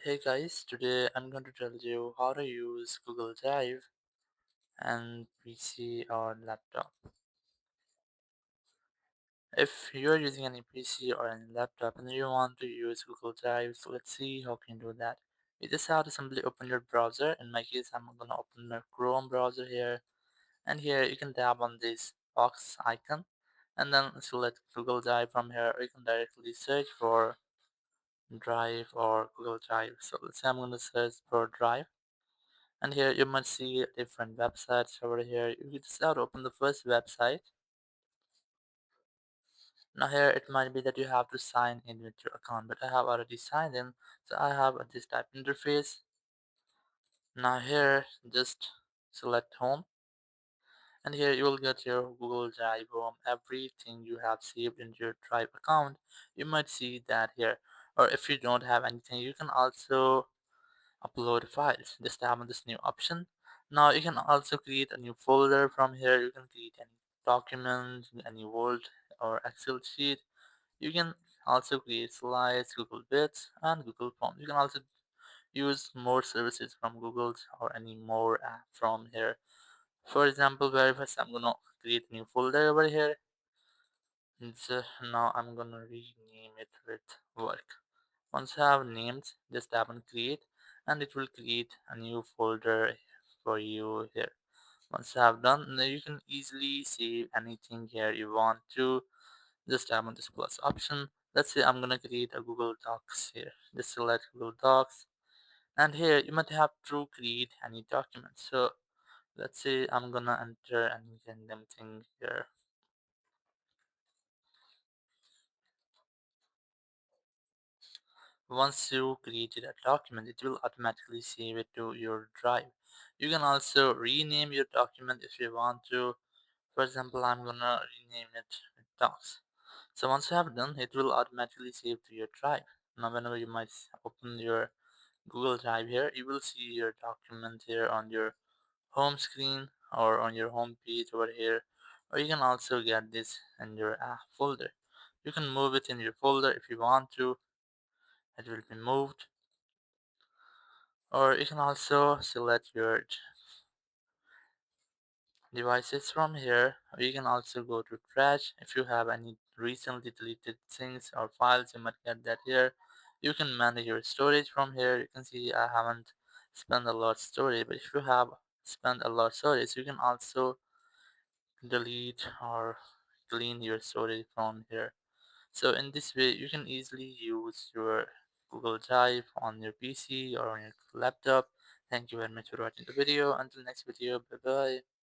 Hey guys, today I'm going to tell you how to use Google Drive and PC or laptop. If you're using any PC or any laptop and you want to use Google Drive, so let's see how can you do that. You just have to simply open your browser. In my case, I'm gonna open my Chrome browser here, and here you can tap on this box icon and then select Google Drive from here, or you can directly search for Drive or Google Drive. So let's say I'm gonna search for Drive. And here you might see different websites over here. You just have to open the first website. Now here it might be that you have to sign in with your account, but I have already signed in, so I have this type interface. Now here just select home, and here you will get your Google Drive home, everything you have saved in your Drive account. You might see that here, or if you don't have anything, you can also upload files. Just tap on this new option. Now you can also create a new folder from here. You can create any document, any Word or Excel sheet. You can also create slides, Google Bits, and Google Forms. You can also use more services from Google or any more app from here. For example, where first I'm gonna create a new folder over here. So now I'm gonna rename it with work. Once you have named, just tap on create and it will create a new folder for you here. Once you have done, now you can easily save anything here you want to. Just tap on this plus option. Let's say I'm gonna create a Google Docs here. Just select Google Docs, and here you might have to create any document. So let's say I'm gonna enter any random thing here. Once you created a document, it will automatically save it to your drive. You can also rename your document if you want to. For example, I'm gonna rename it docs. So once you have done, it will automatically save to your drive. Now whenever you might open your Google Drive here, you will see your document here on your home screen or on your home page over here. Or you can also get this in your folder. You can move it in your folder if you want to. It will be moved, or you can also select your devices from here, or you can also go to trash. If you have any recently deleted things or files, you might get that here. You can manage your storage from here. You can see I haven't spent a lot storage, but if you have spent a lot storage, you can also delete or clean your storage from here. So in this way, you can easily use your Google Drive on your PC or on your laptop. Thank you very much for watching the video. Until next video, bye bye.